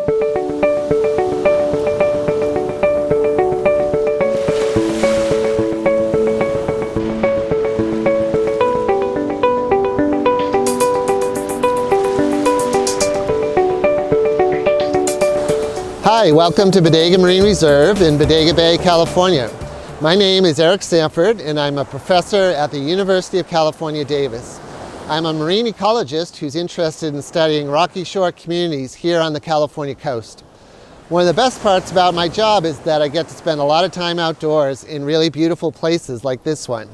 Hi, welcome to Bodega Marine Reserve in Bodega Bay, California. My name is Eric Sanford and I'm a professor at the University of California, Davis. I'm a marine ecologist who's interested in studying rocky shore communities here on the California coast. One of the best parts about my job is that I get to spend a lot of time outdoors in really beautiful places like this one.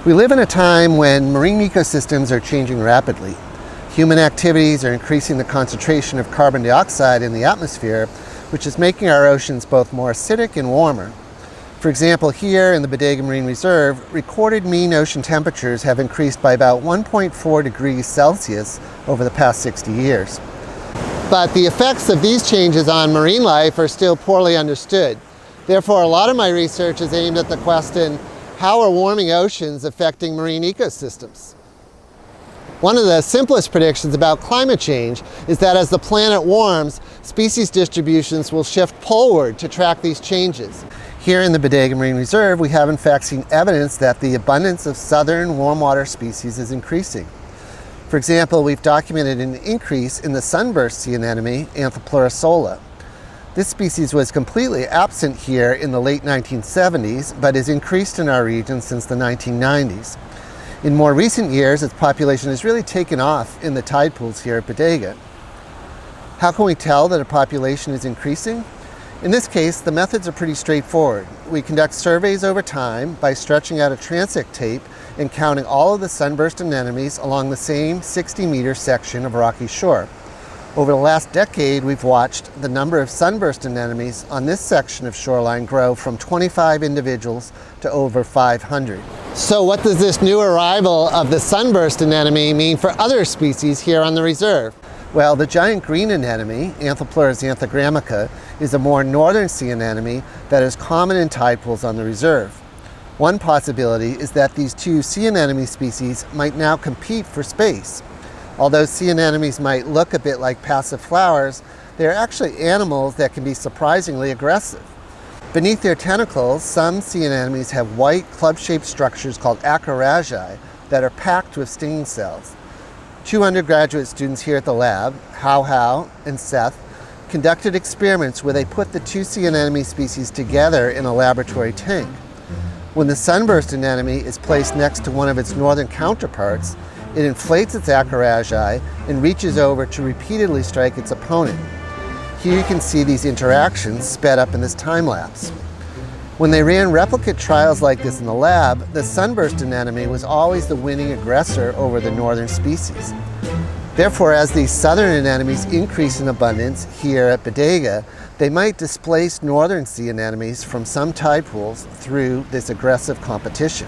We live in a time when marine ecosystems are changing rapidly. Human activities are increasing the concentration of carbon dioxide in the atmosphere, which is making our oceans both more acidic and warmer. For example, here in the Bodega Marine Reserve, recorded mean ocean temperatures have increased by about 1.4 degrees Celsius over the past 60 years. But the effects of these changes on marine life are still poorly understood. Therefore, a lot of my research is aimed at the question, how are warming oceans affecting marine ecosystems? One of the simplest predictions about climate change is that as the planet warms, species distributions will shift poleward to track these changes. Here in the Bodega Marine Reserve, we have in fact seen evidence that the abundance of southern warm water species is increasing. For example, we've documented an increase in the sunburst sea anemone, Anthopleura. This species was completely absent here in the late 1970s, but has increased in our region since the 1990s. In more recent years, its population has really taken off in the tide pools here at Bodega. How can we tell that a population is increasing? In this case, the methods are pretty straightforward. We conduct surveys over time by stretching out a transect tape and counting all of the sunburst anemones along the same 60-meter section of rocky shore. Over the last decade, we've watched the number of sunburst anemones on this section of shoreline grow from 25 individuals to over 500. So what does this new arrival of the sunburst anemone mean for other species here on the reserve? Well, the giant green anemone, Anthopleura xanthogrammica, is a more northern sea anemone that is common in tide pools on the reserve. One possibility is that these two sea anemone species might now compete for space. Although sea anemones might look a bit like passive flowers, they are actually animals that can be surprisingly aggressive. Beneath their tentacles, some sea anemones have white club-shaped structures called acroragiae that are packed with stinging cells. Two undergraduate students here at the lab, Hao and Seth, conducted experiments where they put the two sea anemone species together in a laboratory tank. When the sunburst anemone is placed next to one of its northern counterparts, it inflates its acroragiae and reaches over to repeatedly strike its opponent. Here you can see these interactions sped up in this time lapse. When they ran replicate trials like this in the lab, the sunburst anemone was always the winning aggressor over the northern species. Therefore, as these southern anemones increase in abundance here at Bodega, they might displace northern sea anemones from some tide pools through this aggressive competition.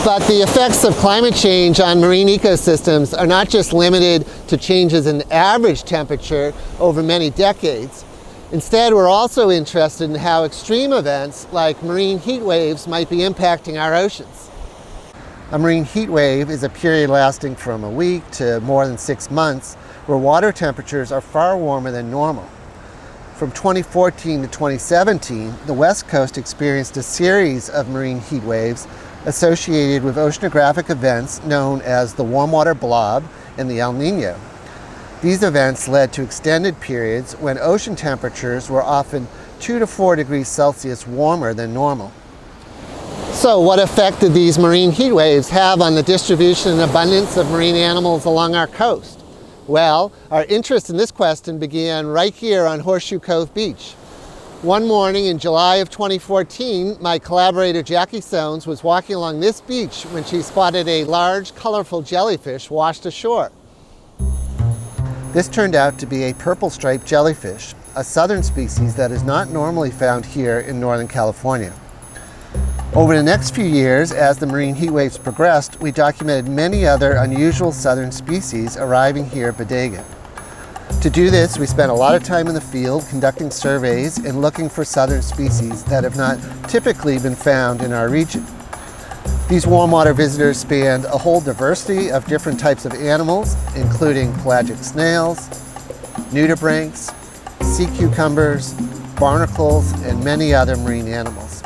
But the effects of climate change on marine ecosystems are not just limited to changes in average temperature over many decades. Instead, we're also interested in how extreme events like marine heat waves might be impacting our oceans. A marine heat wave is a period lasting from a week to more than 6 months where water temperatures are far warmer than normal. From 2014 to 2017, the West Coast experienced a series of marine heat waves associated with oceanographic events known as the warm water blob and the El Niño. These events led to extended periods when ocean temperatures were often 2 to 4 degrees Celsius warmer than normal. So what effect did these marine heat waves have on the distribution and abundance of marine animals along our coast? Well, our interest in this question began right here on Horseshoe Cove Beach. One morning in July of 2014, my collaborator Jackie Soanes was walking along this beach when she spotted a large, colorful jellyfish washed ashore. This turned out to be a purple-striped jellyfish, a southern species that is not normally found here in Northern California. Over the next few years, as the marine heat waves progressed, we documented many other unusual southern species arriving here at Bodega. To do this, we spent a lot of time in the field conducting surveys and looking for southern species that have not typically been found in our region. These warm water visitors span a whole diversity of different types of animals, including pelagic snails, nudibranchs, sea cucumbers, barnacles, and many other marine animals.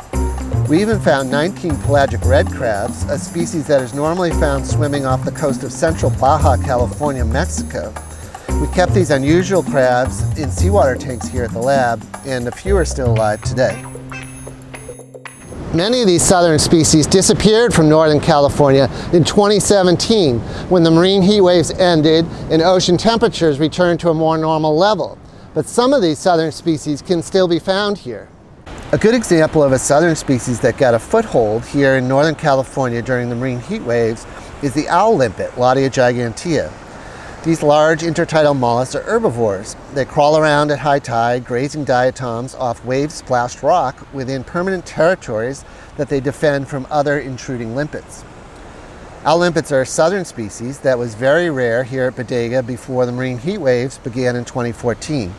We even found 19 pelagic red crabs, a species that is normally found swimming off the coast of central Baja California, Mexico. We kept these unusual crabs in seawater tanks here at the lab, and a few are still alive today. Many of these southern species disappeared from Northern California in 2017 when the marine heat waves ended and ocean temperatures returned to a more normal level. But some of these southern species can still be found here. A good example of a southern species that got a foothold here in Northern California during the marine heat waves is the owl limpet, Laudia gigantea. These large intertidal mollusks are herbivores. They crawl around at high tide, grazing diatoms off wave-splashed rock within permanent territories that they defend from other intruding limpets. Owl limpets are a southern species that was very rare here at Bodega before the marine heat waves began in 2014.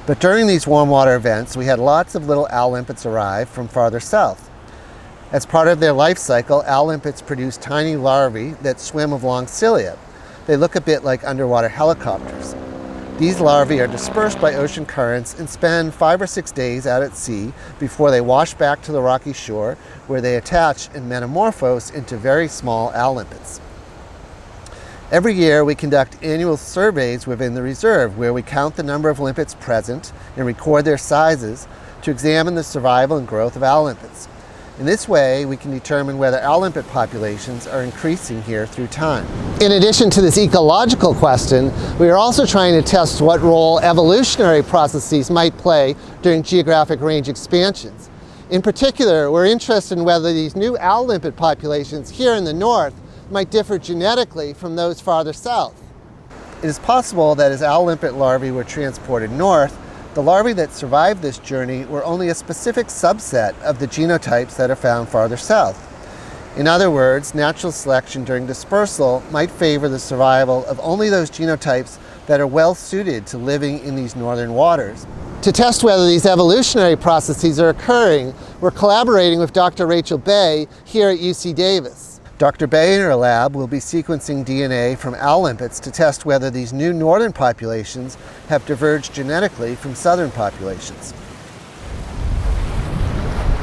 But during these warm water events, we had lots of little owl limpets arrive from farther south. As part of their life cycle, owl limpets produce tiny larvae that swim with long cilia. They look a bit like underwater helicopters. These larvae are dispersed by ocean currents and spend 5 or 6 days out at sea before they wash back to the rocky shore, where they attach and metamorphose into very small owl limpets. Every year we conduct annual surveys within the reserve where we count the number of limpets present and record their sizes to examine the survival and growth of owl limpets. In this way, we can determine whether owl limpet populations are increasing here through time. In addition to this ecological question, we are also trying to test what role evolutionary processes might play during geographic range expansions. In particular, we're interested in whether these new owl limpet populations here in the north might differ genetically from those farther south. It is possible that as owl limpet larvae were transported north, the larvae that survived this journey were only a specific subset of the genotypes that are found farther south. In other words, natural selection during dispersal might favor the survival of only those genotypes that are well suited to living in these northern waters. To test whether these evolutionary processes are occurring, we're collaborating with Dr. Rachel Bay here at UC Davis. Dr. Bay and her lab will be sequencing DNA from owl limpets to test whether these new northern populations have diverged genetically from southern populations.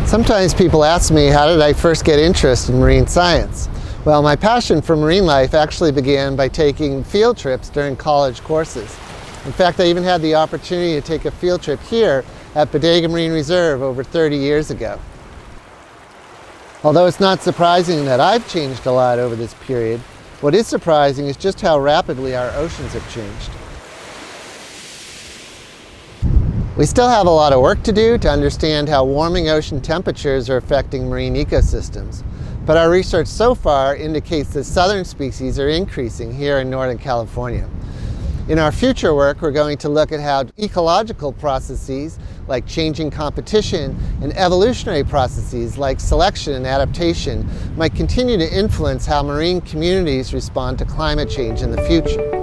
Sometimes people ask me, how did I first get interested in marine science? Well, my passion for marine life actually began by taking field trips during college courses. In fact, I even had the opportunity to take a field trip here at Bodega Marine Reserve over 30 years ago. Although it's not surprising that I've changed a lot over this period, what is surprising is just how rapidly our oceans have changed. We still have a lot of work to do to understand how warming ocean temperatures are affecting marine ecosystems, but our research so far indicates that southern species are increasing here in Northern California. In our future work, we're going to look at how ecological processes like changing competition and evolutionary processes like selection and adaptation might continue to influence how marine communities respond to climate change in the future.